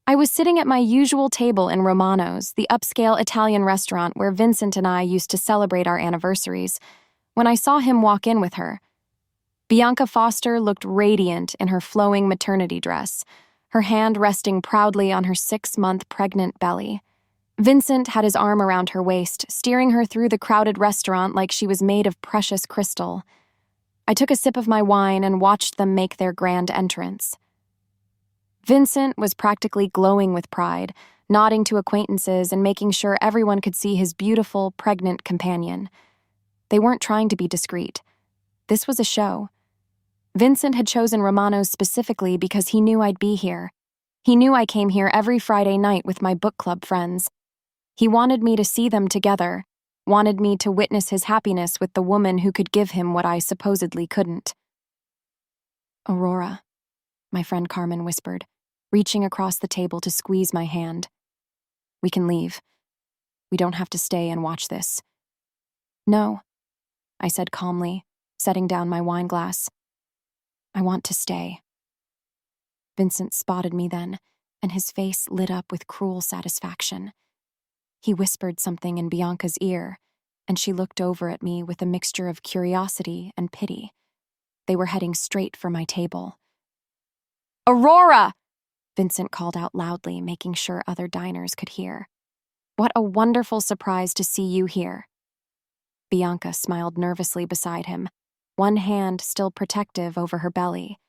I was sitting at my usual table in Romano's, the upscale Italian restaurant where Vincent and I used to celebrate our anniversaries, when I saw him walk in with her. Bianca Foster looked radiant in her flowing maternity dress, her hand resting proudly on her 6-month pregnant belly. Vincent had his arm around her waist, steering her through the crowded restaurant like she was made of precious crystal. I took a sip of my wine and watched them make their grand entrance. Vincent was practically glowing with pride, nodding to acquaintances and making sure everyone could see his beautiful, pregnant companion. They weren't trying to be discreet. This was a show. Vincent had chosen Romano's specifically because he knew I'd be here. He knew I came here every Friday night with my book club friends. He wanted me to see them together, wanted me to witness his happiness with the woman who could give him what I supposedly couldn't. "Aurora," my friend Carmen whispered, reaching across the table to squeeze my hand. "We can leave. We don't have to stay and watch this." "No," I said calmly, setting down my wine glass. "I want to stay." Vincent spotted me then, and his face lit up with cruel satisfaction. He whispered something in Bianca's ear, and she looked over at me with a mixture of curiosity and pity. They were heading straight for my table. "Aurora!" Vincent called out loudly, making sure other diners could hear. "What a wonderful surprise to see you here." Bianca smiled nervously beside him, one hand still protective over her belly.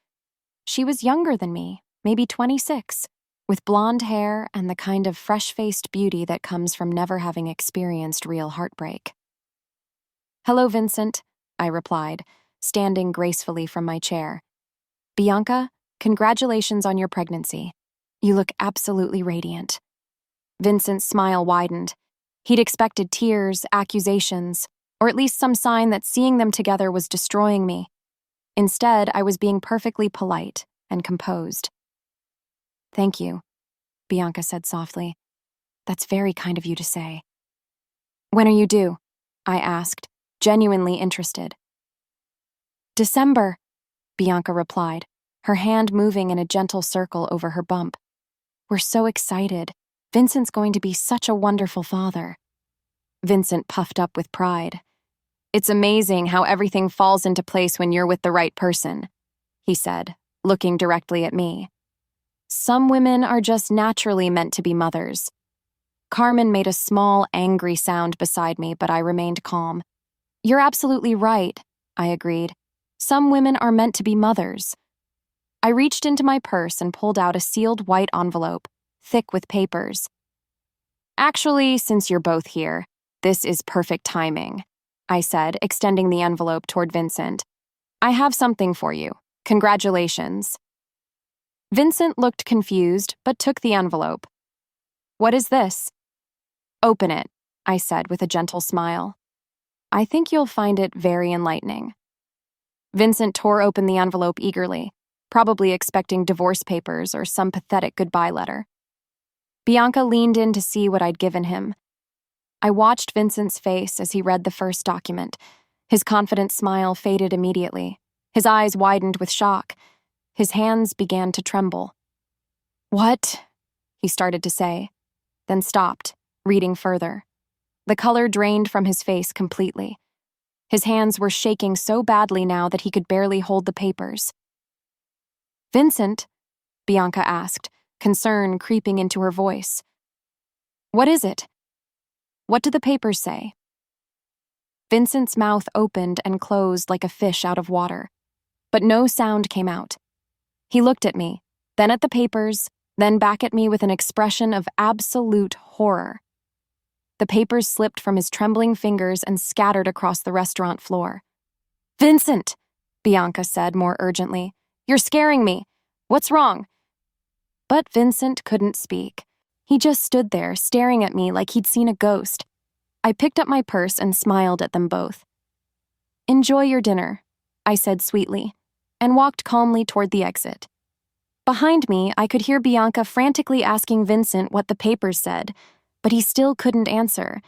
She was younger than me, maybe 26, with blonde hair and the kind of fresh-faced beauty that comes from never having experienced real heartbreak. "Hello, Vincent," I replied, standing gracefully from my chair. "Bianca, congratulations on your pregnancy. You look absolutely radiant." Vincent's smile widened. He'd expected tears, accusations, or at least some sign that seeing them together was destroying me. Instead, I was being perfectly polite and composed. "Thank you," Bianca said softly. "That's very kind of you to say." "When are you due?" I asked, genuinely interested. "December," Bianca replied, her hand moving in a gentle circle over her bump. "We're so excited. Vincent's going to be such a wonderful father." Vincent puffed up with pride. "It's amazing how everything falls into place when you're with the right person," he said, looking directly at me. "Some women are just naturally meant to be mothers." Carmen made a small, angry sound beside me, but I remained calm. "You're absolutely right," I agreed. "Some women are meant to be mothers." I reached into my purse and pulled out a sealed white envelope, thick with papers. "Actually, since you're both here, this is perfect timing," I said, extending the envelope toward Vincent. "I have something for you. Congratulations." Vincent looked confused, but took the envelope. "What is this?" "Open it," I said with a gentle smile. "I think you'll find it very enlightening." Vincent tore open the envelope eagerly, probably expecting divorce papers or some pathetic goodbye letter. Bianca leaned in to see what I'd given him. I watched Vincent's face as he read the first document. His confident smile faded immediately. His eyes widened with shock. His hands began to tremble. "What?" he started to say, then stopped, reading further. The color drained from his face completely. His hands were shaking so badly now that he could barely hold the papers. "Vincent?" Bianca asked, concern creeping into her voice. "What is it? What do the papers say?" Vincent's mouth opened and closed like a fish out of water, but no sound came out. He looked at me, then at the papers, then back at me with an expression of absolute horror. The papers slipped from his trembling fingers and scattered across the restaurant floor. "Vincent!" Bianca said more urgently. "You're scaring me. What's wrong?" But Vincent couldn't speak. He just stood there, staring at me like he'd seen a ghost. I picked up my purse and smiled at them both. "Enjoy your dinner," I said sweetly, and walked calmly toward the exit. Behind me, I could hear Bianca frantically asking Vincent what the papers said, but he still couldn't answer,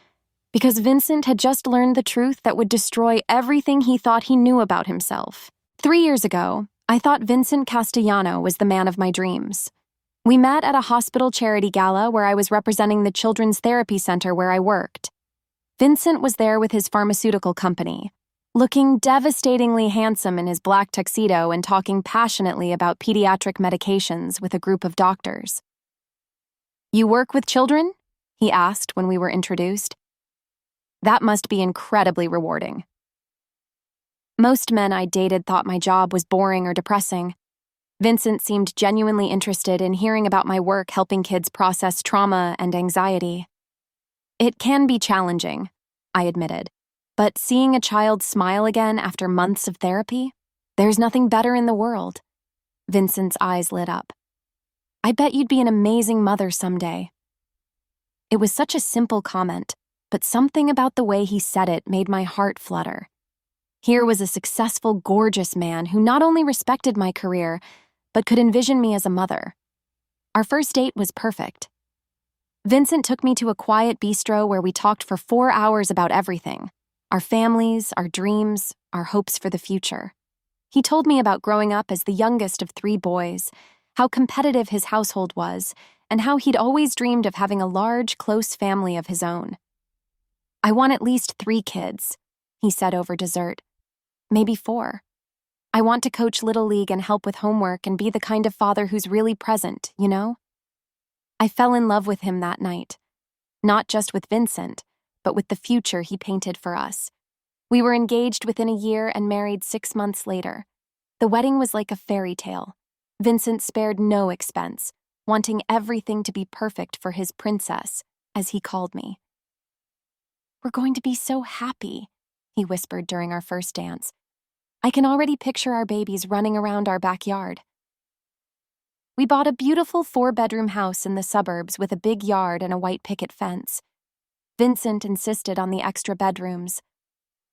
because Vincent had just learned the truth that would destroy everything he thought he knew about himself. 3 years ago, I thought Vincent Castellano was the man of my dreams. We met at a hospital charity gala where I was representing the children's therapy center where I worked. Vincent was there with his pharmaceutical company, looking devastatingly handsome in his black tuxedo and talking passionately about pediatric medications with a group of doctors. "You work with children?" he asked when we were introduced. That must be incredibly rewarding. Most men I dated thought my job was boring or depressing. Vincent seemed genuinely interested in hearing about my work helping kids process trauma and anxiety. "It can be challenging," I admitted, "but seeing a child smile again after months of therapy, there's nothing better in the world." Vincent's eyes lit up. "I bet you'd be an amazing mother someday." It was such a simple comment, but something about the way he said it made my heart flutter. Here was a successful, gorgeous man who not only respected my career, but could envision me as a mother. Our first date was perfect. Vincent took me to a quiet bistro where we talked for 4 hours about everything: our families, our dreams, our hopes for the future. He told me about growing up as the youngest of 3 boys, how competitive his household was, and how he'd always dreamed of having a large, close family of his own. "I want at least 3 kids," he said over dessert. "Maybe 4. I want to coach Little League and help with homework and be the kind of father who's really present, you know?" I fell in love with him that night. Not just with Vincent, but with the future he painted for us. We were engaged within a year and married 6 months later. The wedding was like a fairy tale. Vincent spared no expense, wanting everything to be perfect for his princess, as he called me. "We're going to be so happy," he whispered during our first dance. "I can already picture our babies running around our backyard." We bought a beautiful 4-bedroom house in the suburbs with a big yard and a white picket fence. Vincent insisted on the extra bedrooms.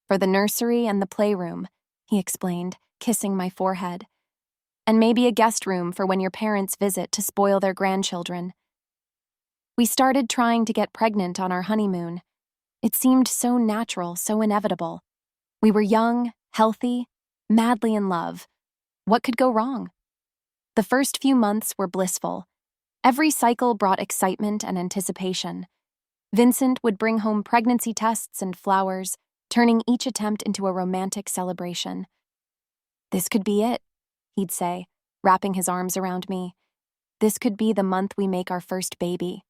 "For the nursery and the playroom," he explained, kissing my forehead. "And maybe a guest room for when your parents visit to spoil their grandchildren." We started trying to get pregnant on our honeymoon. It seemed so natural, so inevitable. We were young, healthy, madly in love. What could go wrong? The first few months were blissful. Every cycle brought excitement and anticipation. Vincent would bring home pregnancy tests and flowers, turning each attempt into a romantic celebration. "This could be it," he'd say, wrapping his arms around me. "This could be the month we make our first baby."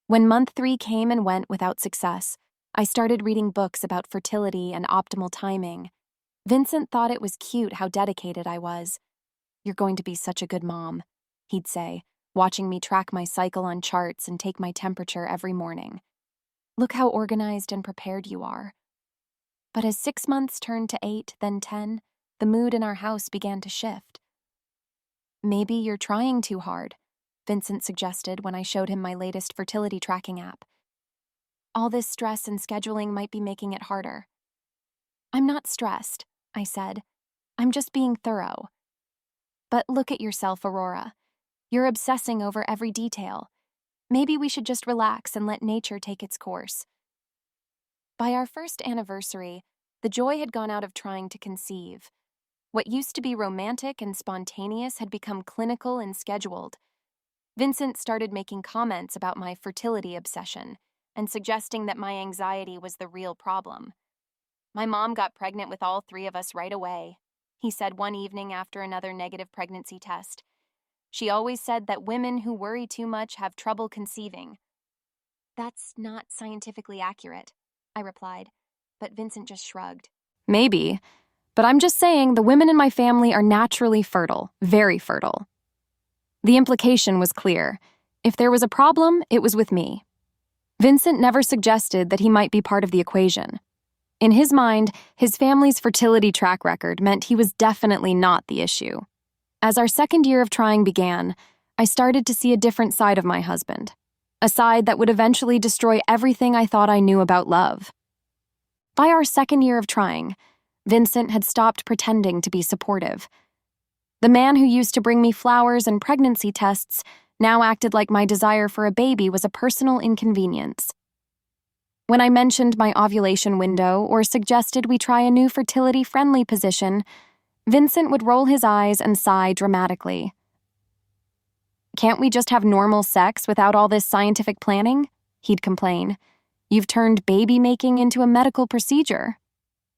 When month 3 came and went without success, I started reading books about fertility and optimal timing. Vincent thought it was cute how dedicated I was. "You're going to be such a good mom," he'd say, watching me track my cycle on charts and take my temperature every morning. "Look how organized and prepared you are." But as 6 months turned to 8, then 10, the mood in our house began to shift. "Maybe you're trying too hard," Vincent suggested when I showed him my latest fertility tracking app. "All this stress and scheduling might be making it harder." "I'm not stressed," I said. "I'm just being thorough." "But look at yourself, Aurora. You're obsessing over every detail. Maybe we should just relax and let nature take its course." By our first anniversary, the joy had gone out of trying to conceive. What used to be romantic and spontaneous had become clinical and scheduled. Vincent started making comments about my fertility obsession and suggesting that my anxiety was the real problem. "My mom got pregnant with all 3 of us right away," he said one evening after another negative pregnancy test. "She always said that women who worry too much have trouble conceiving." "That's not scientifically accurate," I replied, but Vincent just shrugged. "Maybe, but I'm just saying the women in my family are naturally fertile, very fertile." The implication was clear. If there was a problem, it was with me. Vincent never suggested that he might be part of the equation. In his mind, his family's fertility track record meant he was definitely not the issue. As our second year of trying began, I started to see a different side of my husband, a side that would eventually destroy everything I thought I knew about love. By our second year of trying, Vincent had stopped pretending to be supportive. The man who used to bring me flowers and pregnancy tests now acted like my desire for a baby was a personal inconvenience. When I mentioned my ovulation window or suggested we try a new fertility-friendly position, Vincent would roll his eyes and sigh dramatically. Can't we just have normal sex without all this scientific planning? He'd complain. You've turned baby making into a medical procedure.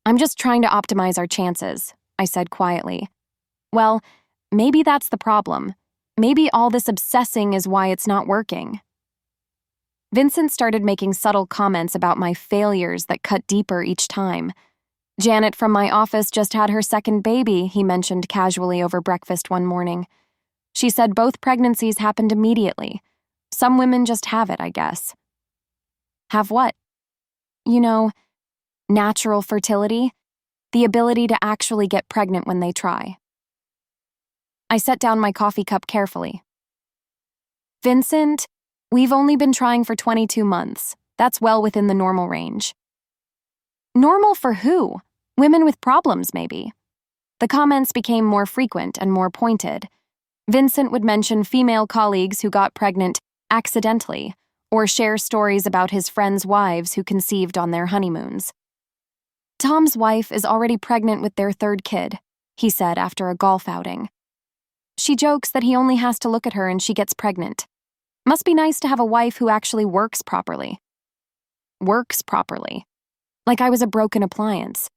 I'm just trying to optimize our chances, I said quietly. Well, maybe that's the problem. Maybe all this obsessing is why it's not working. Vincent started making subtle comments about my failures that cut deeper each time. Janet from my office just had her second baby, he mentioned casually over breakfast one morning. She said both pregnancies happened immediately. Some women just have it, I guess. Have what? You know, natural fertility, the ability to actually get pregnant when they try. I set down my coffee cup carefully. Vincent, we've only been trying for 22 months. That's well within the normal range. Normal for who? Women with problems, maybe. The comments became more frequent and more pointed. Vincent would mention female colleagues who got pregnant accidentally, or share stories about his friends' wives who conceived on their honeymoons. Tom's wife is already pregnant with their third kid, he said after a golf outing. She jokes that he only has to look at her and she gets pregnant. Must be nice to have a wife who actually works properly. Works properly. Like I was a broken appliance.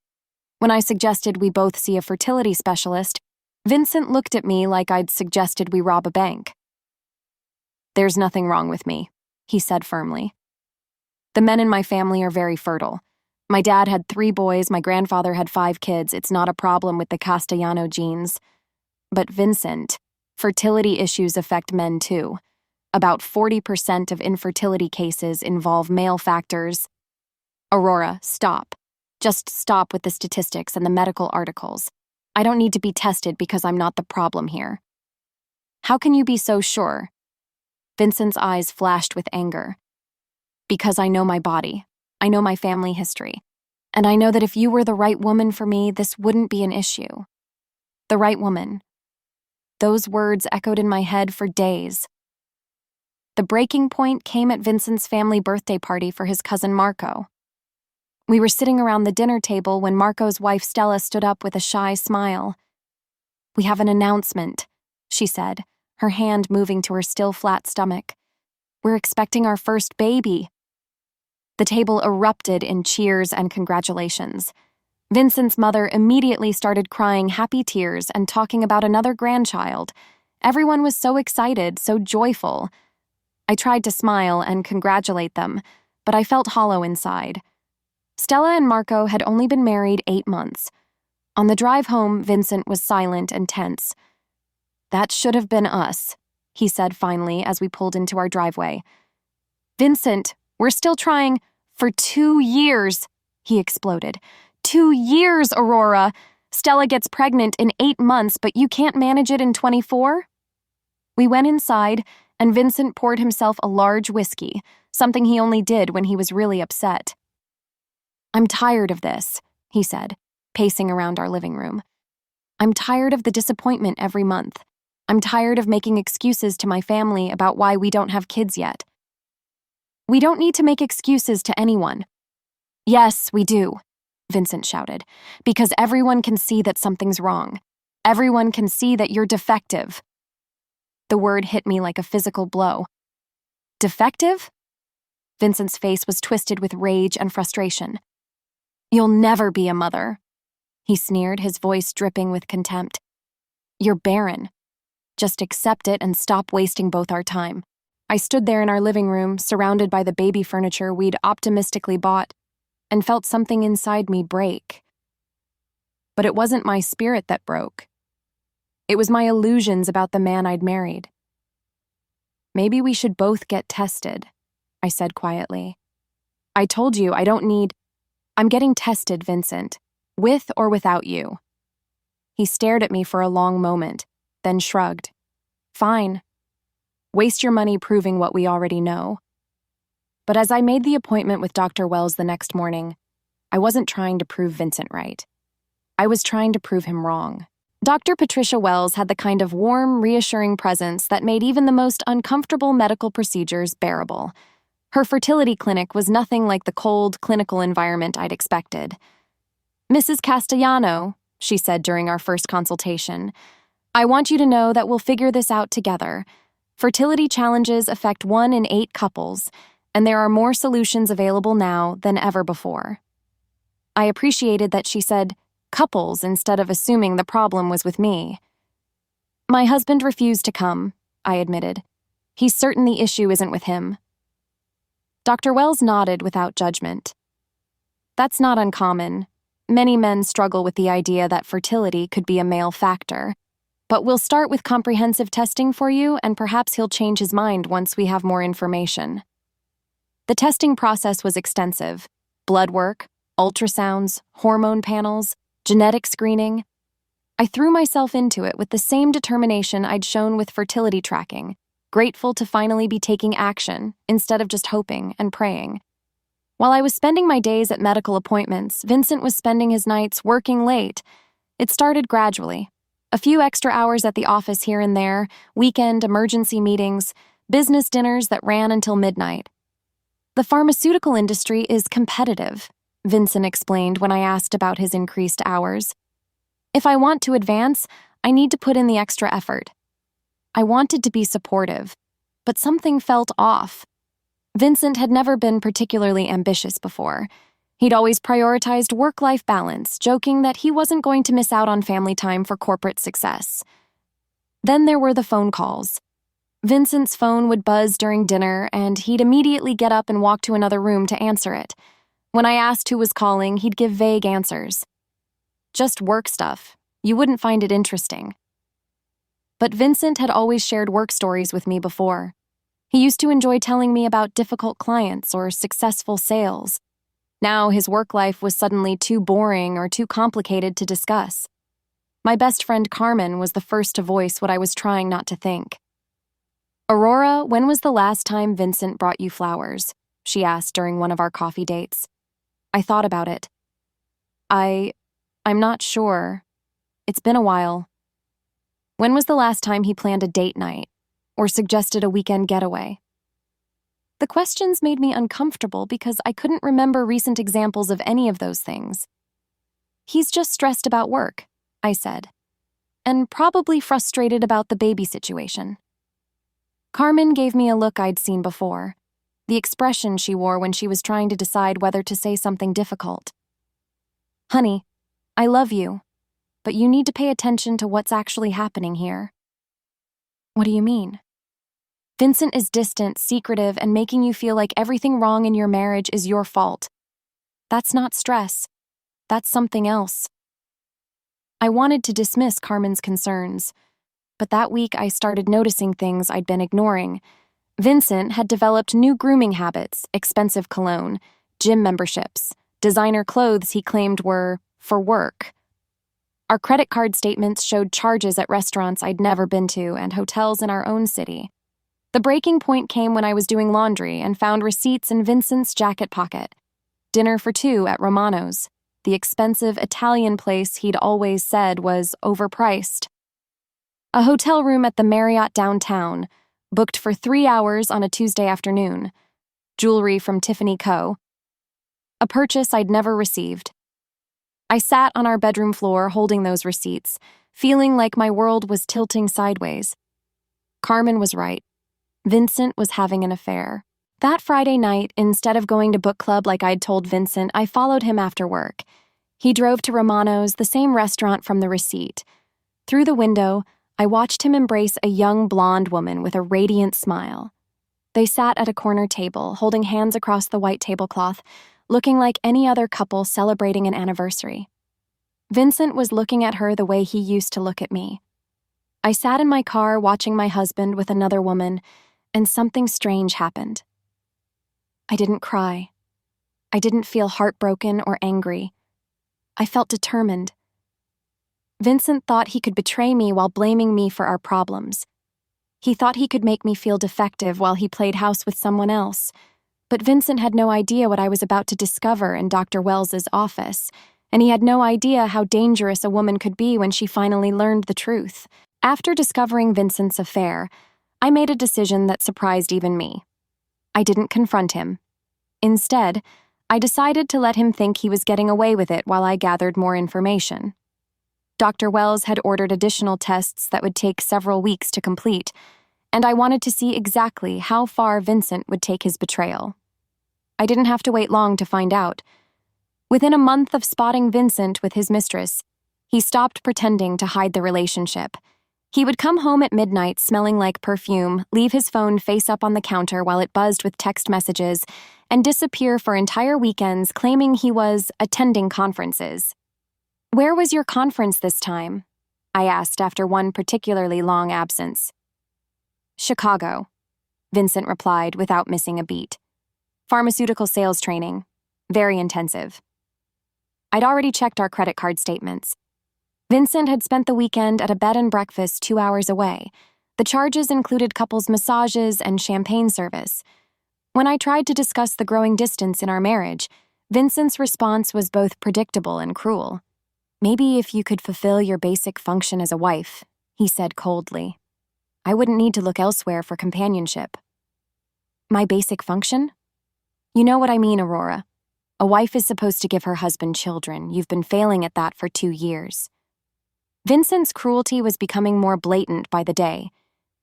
When I suggested we both see a fertility specialist, Vincent looked at me like I'd suggested we rob a bank. There's nothing wrong with me, he said firmly. The men in my family are very fertile. My dad had 3 boys, my grandfather had 5 kids. It's not a problem with the Castellano genes. But Vincent, fertility issues affect men too. About 40% of infertility cases involve male factors. Aurora, stop. Just stop with the statistics and the medical articles. I don't need to be tested because I'm not the problem here. How can you be so sure? Vincent's eyes flashed with anger. Because I know my body. I know my family history. And I know that if you were the right woman for me, this wouldn't be an issue. The right woman. Those words echoed in my head for days. The breaking point came at Vincent's family birthday party for his cousin Marco. We were sitting around the dinner table when Marco's wife Stella stood up with a shy smile. We have an announcement, she said, her hand moving to her still flat stomach. We're expecting our first baby. The table erupted in cheers and congratulations. Vincent's mother immediately started crying happy tears and talking about another grandchild. Everyone was so excited, so joyful. I tried to smile and congratulate them, but I felt hollow inside. Stella and Marco had only been married 8 months. On the drive home, Vincent was silent and tense. That should have been us, he said finally as we pulled into our driveway. Vincent, we're still trying for 2 years, he exploded. 2 years, Aurora! Stella gets pregnant in 8 months, but you can't manage it in 24? We went inside, and Vincent poured himself a large whiskey, something he only did when he was really upset. I'm tired of this, he said, pacing around our living room. I'm tired of the disappointment every month. I'm tired of making excuses to my family about why we don't have kids yet. We don't need to make excuses to anyone. Yes, we do, Vincent shouted, because everyone can see that something's wrong. Everyone can see that you're defective. The word hit me like a physical blow. Defective? Vincent's face was twisted with rage and frustration. You'll never be a mother, he sneered, his voice dripping with contempt. You're barren. Just accept it and stop wasting both our time. I stood there in our living room, surrounded by the baby furniture we'd optimistically bought, and felt something inside me break. But it wasn't my spirit that broke. It was my illusions about the man I'd married. Maybe we should both get tested, I said quietly. I told you I don't need... I'm getting tested, Vincent, with or without you. He stared at me for a long moment, then shrugged. Fine. Waste your money proving what we already know. But as I made the appointment with Dr. Wells the next morning, I wasn't trying to prove Vincent right. I was trying to prove him wrong. Dr. Patricia Wells had the kind of warm, reassuring presence that made even the most uncomfortable medical procedures bearable. Her fertility clinic was nothing like the cold, clinical environment I'd expected. Mrs. Castellano, she said during our first consultation, I want you to know that we'll figure this out together. Fertility challenges affect 1 in 8 couples, and there are more solutions available now than ever before. I appreciated that she said couples instead of assuming the problem was with me. My husband refused to come, I admitted. He's certain the issue isn't with him. Dr. Wells nodded without judgment. That's not uncommon. Many men struggle with the idea that fertility could be a male factor. But we'll start with comprehensive testing for you, and perhaps he'll change his mind once we have more information. The testing process was extensive. Blood work, ultrasounds, hormone panels, genetic screening. I threw myself into it with the same determination I'd shown with fertility tracking, grateful to finally be taking action instead of just hoping and praying. While I was spending my days at medical appointments, Vincent was spending his nights working late. It started gradually. A few extra hours at the office here and there, weekend emergency meetings, business dinners that ran until midnight. The pharmaceutical industry is competitive, Vincent explained when I asked about his increased hours. If I want to advance, I need to put in the extra effort. I wanted to be supportive, but something felt off. Vincent had never been particularly ambitious before. He'd always prioritized work-life balance, joking that he wasn't going to miss out on family time for corporate success. Then there were the phone calls. Vincent's phone would buzz during dinner, and he'd immediately get up and walk to another room to answer it. When I asked who was calling, he'd give vague answers. Just work stuff. You wouldn't find it interesting. But Vincent had always shared work stories with me before. He used to enjoy telling me about difficult clients or successful sales. Now his work life was suddenly too boring or too complicated to discuss. My best friend Carmen was the first to voice what I was trying not to think. "Aurora, when was the last time Vincent brought you flowers?" she asked during one of our coffee dates. I thought about it. I'm not sure. It's been a while. When was the last time he planned a date night or suggested a weekend getaway? The questions made me uncomfortable because I couldn't remember recent examples of any of those things. "He's just stressed about work," I said, "and probably frustrated about the baby situation." Carmen gave me a look I'd seen before, the expression she wore when she was trying to decide whether to say something difficult. "Honey, I love you, but you need to pay attention to what's actually happening here." "What do you mean?" "Vincent is distant, secretive, and making you feel like everything wrong in your marriage is your fault. That's not stress. That's something else." I wanted to dismiss Carmen's concerns, but that week I started noticing things I'd been ignoring. Vincent had developed new grooming habits, expensive cologne, gym memberships, designer clothes he claimed were for work. Our credit card statements showed charges at restaurants I'd never been to and hotels in our own city. The breaking point came when I was doing laundry and found receipts in Vincent's jacket pocket. Dinner for 2 at Romano's, the expensive Italian place he'd always said was overpriced. A hotel room at the Marriott downtown, booked for 3 hours on a Tuesday afternoon. Jewelry from Tiffany Co. A purchase I'd never received. I sat on our bedroom floor holding those receipts, feeling like my world was tilting sideways. Carmen was right. Vincent was having an affair. That Friday night, instead of going to book club like I'd told Vincent, I followed him after work. He drove to Romano's, the same restaurant from the receipt. Through the window, I watched him embrace a young blonde woman with a radiant smile. They sat at a corner table, holding hands across the white tablecloth, looking like any other couple celebrating an anniversary. Vincent was looking at her the way he used to look at me. I sat in my car watching my husband with another woman, and something strange happened. I didn't cry. I didn't feel heartbroken or angry. I felt determined. Vincent thought he could betray me while blaming me for our problems. He thought he could make me feel defective while he played house with someone else. But Vincent had no idea what I was about to discover in Dr. Wells's office, and he had no idea how dangerous a woman could be when she finally learned the truth. After discovering Vincent's affair, I made a decision that surprised even me. I didn't confront him. Instead, I decided to let him think he was getting away with it while I gathered more information. Dr. Wells had ordered additional tests that would take several weeks to complete, and I wanted to see exactly how far Vincent would take his betrayal. I didn't have to wait long to find out. Within a month of spotting Vincent with his mistress, he stopped pretending to hide the relationship. He would come home at midnight smelling like perfume, leave his phone face up on the counter while it buzzed with text messages, and disappear for entire weekends claiming he was attending conferences. "Where was your conference this time?" I asked after one particularly long absence. "Chicago," Vincent replied without missing a beat. "Pharmaceutical sales training. Very intensive." I'd already checked our credit card statements. Vincent had spent the weekend at a bed and breakfast 2 hours away. The charges included couples massages and champagne service. When I tried to discuss the growing distance in our marriage, Vincent's response was both predictable and cruel. "Maybe if you could fulfill your basic function as a wife," he said coldly, "I wouldn't need to look elsewhere for companionship." My basic function? You know what I mean, Aurora. A wife is supposed to give her husband children. You've been failing at that for 2 years. Vincent's cruelty was becoming more blatant by the day.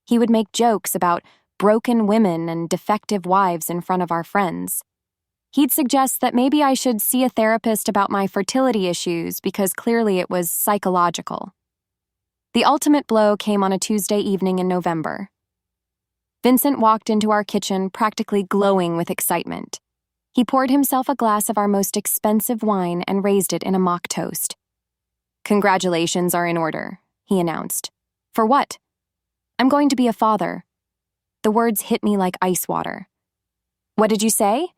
He would make jokes about broken women and defective wives in front of our friends. He'd suggest that maybe I should see a therapist about my fertility issues because clearly it was psychological. The ultimate blow came on a Tuesday evening in November. Vincent walked into our kitchen practically glowing with excitement. He poured himself a glass of our most expensive wine and raised it in a mock toast. "Congratulations are in order," he announced. "For what?" "I'm going to be a father." The words hit me like ice water. "What did you say?"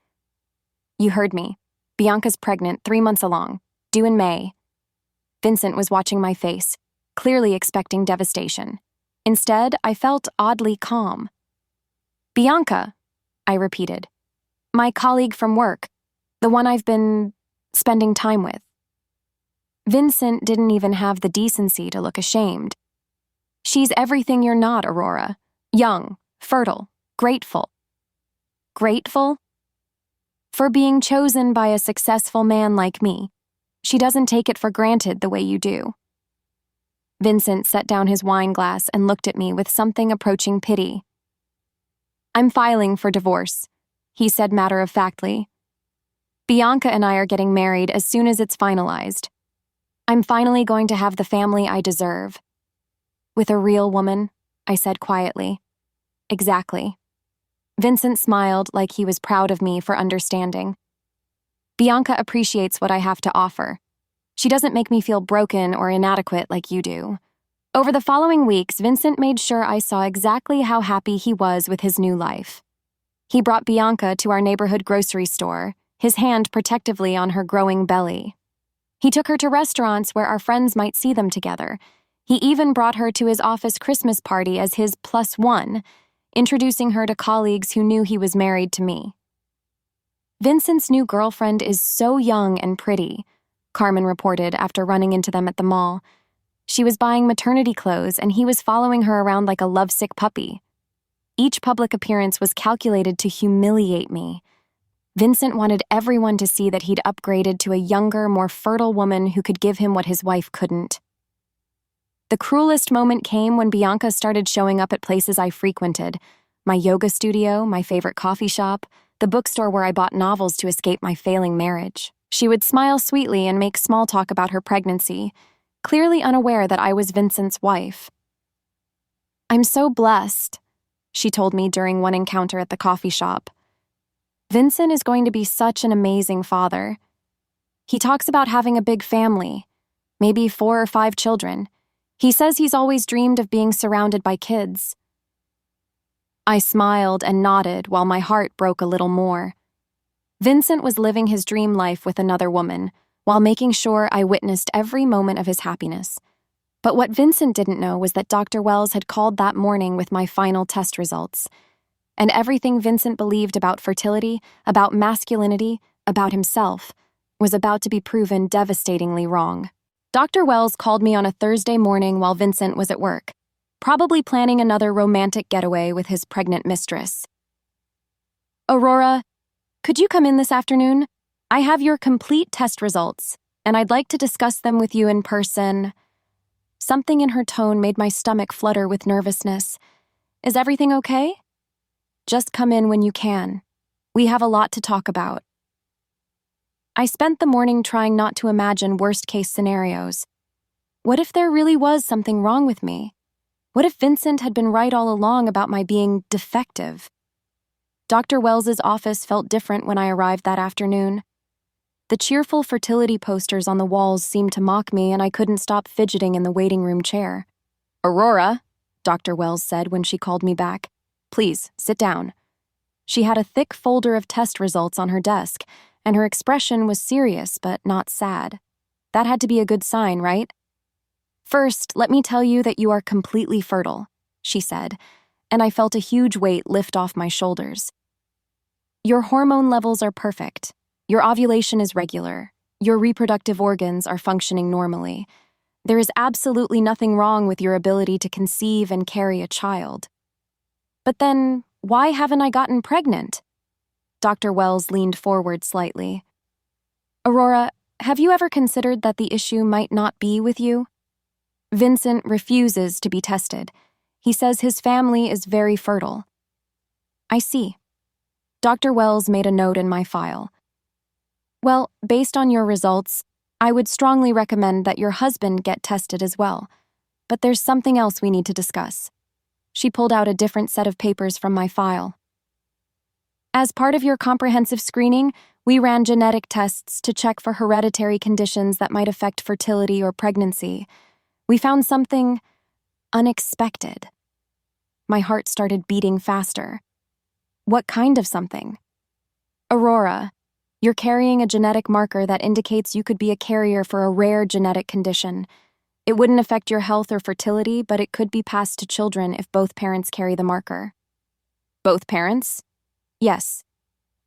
"You heard me. Bianca's pregnant, 3 months along, due in May." Vincent was watching my face, clearly expecting devastation. Instead, I felt oddly calm. "Bianca," I repeated. "My colleague from work, the one I've been spending time with." Vincent didn't even have the decency to look ashamed. "She's everything you're not, Aurora. Young, fertile, grateful." Grateful? For being chosen by a successful man like me. She doesn't take it for granted the way you do. Vincent set down his wine glass and looked at me with something approaching pity. "I'm filing for divorce," he said matter-of-factly. "Bianca and I are getting married as soon as it's finalized. I'm finally going to have the family I deserve." "With a real woman," I said quietly. "Exactly." Vincent smiled like he was proud of me for understanding. "Bianca appreciates what I have to offer. She doesn't make me feel broken or inadequate like you do." Over the following weeks, Vincent made sure I saw exactly how happy he was with his new life. He brought Bianca to our neighborhood grocery store, his hand protectively on her growing belly. He took her to restaurants where our friends might see them together. He even brought her to his office Christmas party as his +1, introducing her to colleagues who knew he was married to me. "Vincent's new girlfriend is so young and pretty," Carmen reported after running into them at the mall. "She was buying maternity clothes and he was following her around like a lovesick puppy." Each public appearance was calculated to humiliate me. Vincent wanted everyone to see that he'd upgraded to a younger, more fertile woman who could give him what his wife couldn't. The cruelest moment came when Bianca started showing up at places I frequented: my yoga studio, my favorite coffee shop, the bookstore where I bought novels to escape my failing marriage. She would smile sweetly and make small talk about her pregnancy, clearly unaware that I was Vincent's wife. "I'm so blessed," she told me during one encounter at the coffee shop. "Vincent is going to be such an amazing father. He talks about having a big family, maybe 4 or 5 children. He says he's always dreamed of being surrounded by kids." I smiled and nodded while my heart broke a little more. Vincent was living his dream life with another woman, while making sure I witnessed every moment of his happiness. But what Vincent didn't know was that Dr. Wells had called that morning with my final test results. And everything Vincent believed about fertility, about masculinity, about himself, was about to be proven devastatingly wrong. Dr. Wells called me on a Thursday morning while Vincent was at work, probably planning another romantic getaway with his pregnant mistress. "Aurora, could you come in this afternoon? I have your complete test results, and I'd like to discuss them with you in person." Something in her tone made my stomach flutter with nervousness. Is everything okay? Just come in when you can. We have a lot to talk about. I spent the morning trying not to imagine worst-case scenarios. What if there really was something wrong with me? What if Vincent had been right all along about my being defective? Dr. Wells's office felt different when I arrived that afternoon. The cheerful fertility posters on the walls seemed to mock me, and I couldn't stop fidgeting in the waiting room chair. "Aurora," Dr. Wells said when she called me back. "Please, sit down." She had a thick folder of test results on her desk, and her expression was serious but not sad. That had to be a good sign, right? "First, let me tell you that you are completely fertile," she said, and I felt a huge weight lift off my shoulders. "Your hormone levels are perfect. Your ovulation is regular. Your reproductive organs are functioning normally. There is absolutely nothing wrong with your ability to conceive and carry a child." "But then, why haven't I gotten pregnant?" Dr. Wells leaned forward slightly. "Aurora, have you ever considered that the issue might not be with you? Vincent refuses to be tested. He says his family is very fertile." "I see." Dr. Wells made a note in my file. "Well, based on your results, I would strongly recommend that your husband get tested as well. But there's something else we need to discuss." She pulled out a different set of papers from my file. "As part of your comprehensive screening, we ran genetic tests to check for hereditary conditions that might affect fertility or pregnancy. We found something unexpected." My heart started beating faster. "What kind of something?" "Aurora, you're carrying a genetic marker that indicates you could be a carrier for a rare genetic condition. It wouldn't affect your health or fertility, but it could be passed to children if both parents carry the marker." "Both parents?" "Yes.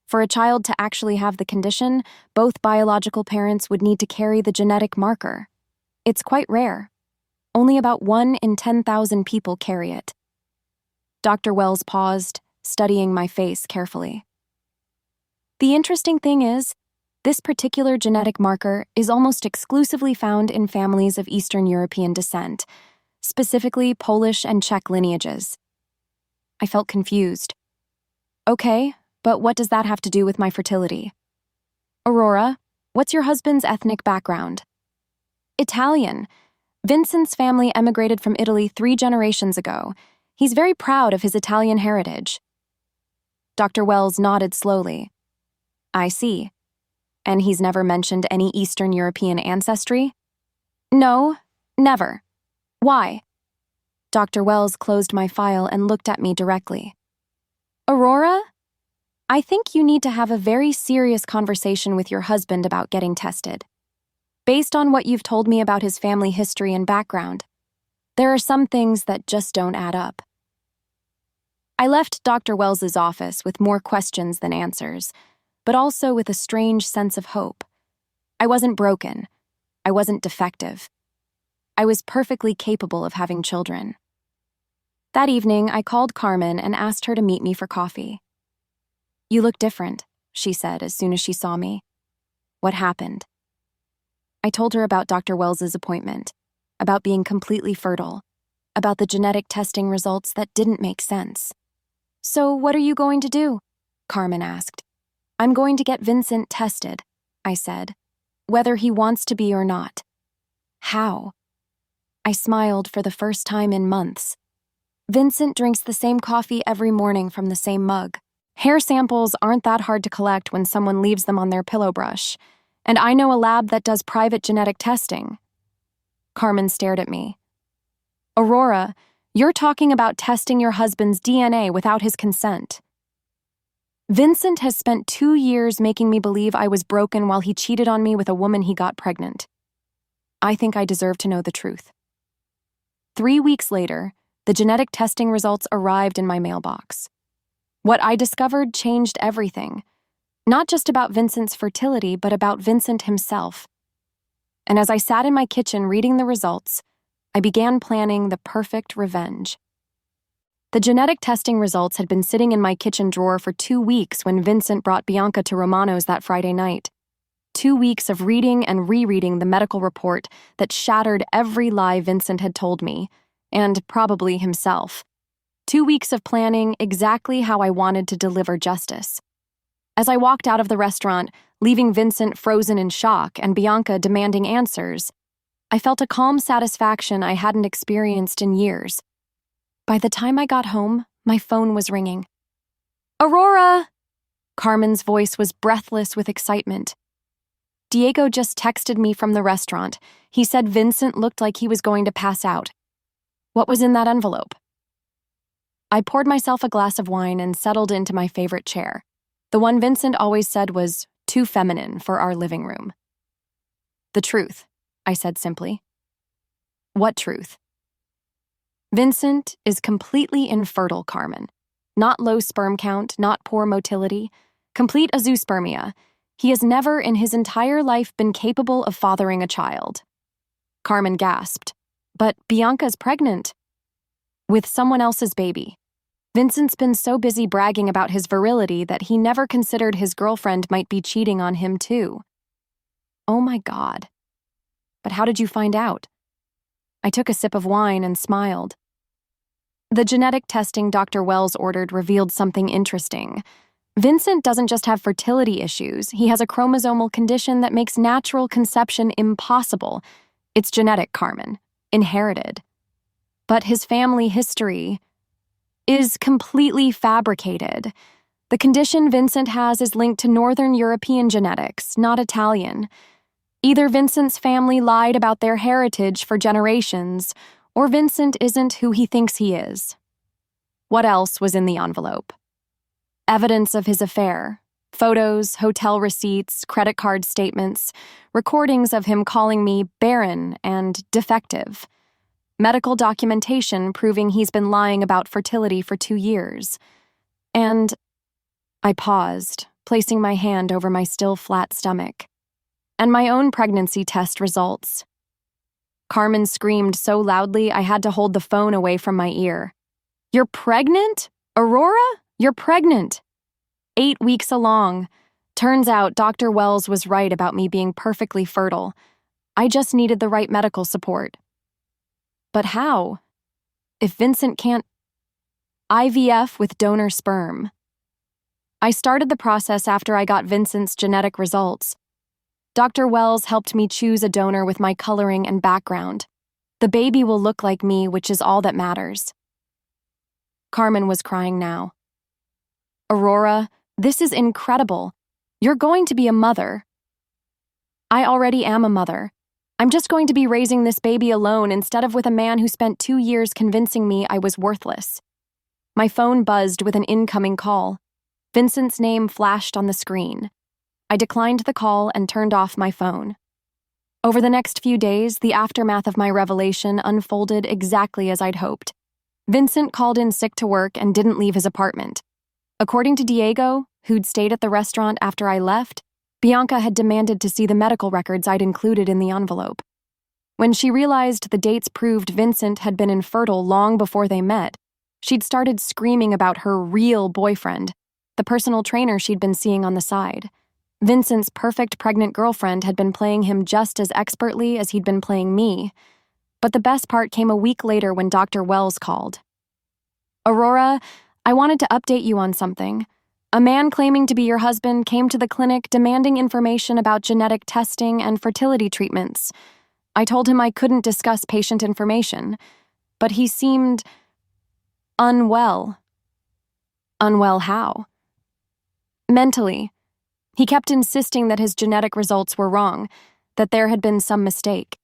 For a child to actually have the condition, both biological parents would need to carry the genetic marker. It's quite rare. Only about 1 in 10,000 people carry it." Dr. Wells paused, studying my face carefully. "The interesting thing is, this particular genetic marker is almost exclusively found in families of Eastern European descent, specifically Polish and Czech lineages." I felt confused. "Okay, but what does that have to do with my fertility?" "Aurora, what's your husband's ethnic background?" "Italian. Vincent's family emigrated from Italy 3 generations ago. He's very proud of his Italian heritage." Dr. Wells nodded slowly. "I see. And he's never mentioned any Eastern European ancestry?" "No, never. Why?" Dr. Wells closed my file and looked at me directly. "Aurora, I think you need to have a very serious conversation with your husband about getting tested. Based on what you've told me about his family history and background, there are some things that just don't add up." I left Dr. Wells's office with more questions than answers, but also with a strange sense of hope. I wasn't broken. I wasn't defective. I was perfectly capable of having children. That evening, I called Carmen and asked her to meet me for coffee. "You look different," she said as soon as she saw me. "What happened?" I told her about Dr. Wells's appointment, about being completely fertile, about the genetic testing results that didn't make sense. "So what are you going to do?" Carmen asked. "I'm going to get Vincent tested," I said, "whether he wants to be or not." "How?" I smiled for the first time in months. "Vincent drinks the same coffee every morning from the same mug. Hair samples aren't that hard to collect when someone leaves them on their pillow brush, and I know a lab that does private genetic testing." Carmen stared at me. "Aurora, you're talking about testing your husband's DNA without his consent. Vincent has spent 2 years making me believe I was broken while he cheated on me with a woman he got pregnant. I think I deserve to know the truth." 3 weeks later, the genetic testing results arrived in my mailbox. What I discovered changed everything, not just about Vincent's fertility, but about Vincent himself. And as I sat in my kitchen reading the results, I began planning the perfect revenge. The genetic testing results had been sitting in my kitchen drawer for 2 weeks when Vincent brought Bianca to Romano's that Friday night. 2 weeks of reading and rereading the medical report that shattered every lie Vincent had told me, and probably himself. 2 weeks of planning exactly how I wanted to deliver justice. As I walked out of the restaurant, leaving Vincent frozen in shock and Bianca demanding answers, I felt a calm satisfaction I hadn't experienced in years. By the time I got home, my phone was ringing. "Aurora!" Carmen's voice was breathless with excitement. "Diego just texted me from the restaurant. He said Vincent looked like he was going to pass out. What was in that envelope?" I poured myself a glass of wine and settled into my favorite chair, the one Vincent always said was too feminine for our living room. "The truth," I said simply. "What truth?" "Vincent is completely infertile, Carmen. Not low sperm count, not poor motility, complete azoospermia. He has never in his entire life been capable of fathering a child." Carmen gasped. "But Bianca's pregnant." "With someone else's baby. Vincent's been so busy bragging about his virility that he never considered his girlfriend might be cheating on him too." "Oh my God. But how did you find out?" I took a sip of wine and smiled. "The genetic testing Dr. Wells ordered revealed something interesting. Vincent doesn't just have fertility issues, he has a chromosomal condition that makes natural conception impossible. It's genetic, Carmen. Inherited. But his family history is completely fabricated. The condition Vincent has is linked to Northern European genetics, not Italian. Either Vincent's family lied about their heritage for generations, or Vincent isn't who he thinks he is." What else was in the envelope? Evidence of his affair. Photos, hotel receipts, credit card statements, recordings of him calling me Barren and defective. Medical documentation proving he's been lying about fertility for 2 years. And I paused, placing my hand over my still flat stomach. And my own pregnancy test results. Carmen screamed so loudly I had to hold the phone away from my ear. "You're pregnant? Aurora? You're pregnant!" 8 weeks along. Turns out Dr. Wells was right about me being perfectly fertile. I just needed the right medical support. But how? If Vincent can't... IVF with donor sperm. I started the process after I got Vincent's genetic results. Dr. Wells helped me choose a donor with my coloring and background. The baby will look like me, which is all that matters. Carmen was crying now. "Aurora, this is incredible. You're going to be a mother." "I already am a mother. I'm just going to be raising this baby alone instead of with a man who spent 2 years convincing me I was worthless." My phone buzzed with an incoming call. Vincent's name flashed on the screen. I declined the call and turned off my phone. Over the next few days, the aftermath of my revelation unfolded exactly as I'd hoped. Vincent called in sick to work and didn't leave his apartment. According to Diego, who'd stayed at the restaurant after I left, Bianca had demanded to see the medical records I'd included in the envelope. When she realized the dates proved Vincent had been infertile long before they met, she'd started screaming about her real boyfriend, the personal trainer she'd been seeing on the side. Vincent's perfect pregnant girlfriend had been playing him just as expertly as he'd been playing me. But the best part came a week later when Dr. Wells called. "Aurora, I wanted to update you on something. A man claiming to be your husband came to the clinic demanding information about genetic testing and fertility treatments. I told him I couldn't discuss patient information, but he seemed unwell." "Unwell how?" "Mentally. He kept insisting that his genetic results were wrong, that there had been some mistake.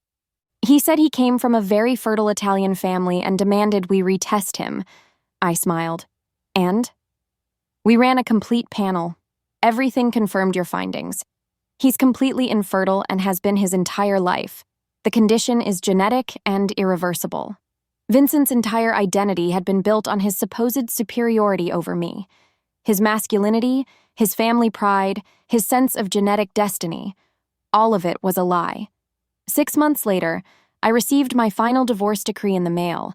He said he came from a very fertile Italian family and demanded we retest him." I smiled. "And?" "We ran a complete panel. Everything confirmed your findings. He's completely infertile and has been his entire life. The condition is genetic and irreversible. Vincent's entire identity had been built on his supposed superiority over me. His masculinity, his family pride, his sense of genetic destiny. All of it was a lie. 6 months later, I received my final divorce decree in the mail,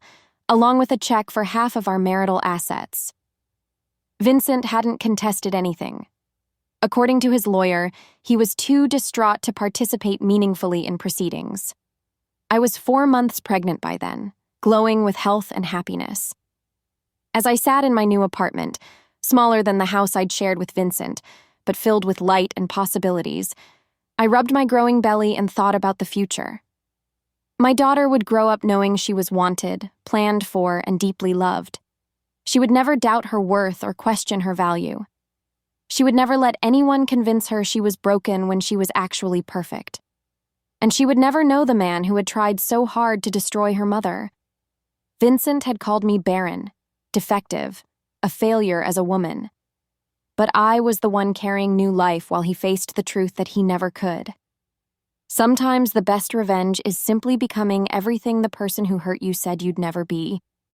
along with a check for half of our marital assets. Vincent hadn't contested anything. According to his lawyer, he was too distraught to participate meaningfully in proceedings. I was 4 months pregnant by then, glowing with health and happiness. As I sat in my new apartment, smaller than the house I'd shared with Vincent, but filled with light and possibilities, I rubbed my growing belly and thought about the future. My daughter would grow up knowing she was wanted, planned for, and deeply loved. She would never doubt her worth or question her value. She would never let anyone convince her she was broken when she was actually perfect. And she would never know the man who had tried so hard to destroy her mother. Vincent had called me barren, defective, a failure as a woman. But I was the one carrying new life while he faced the truth that he never could. Sometimes the best revenge is simply becoming everything the person who hurt you said you'd never be.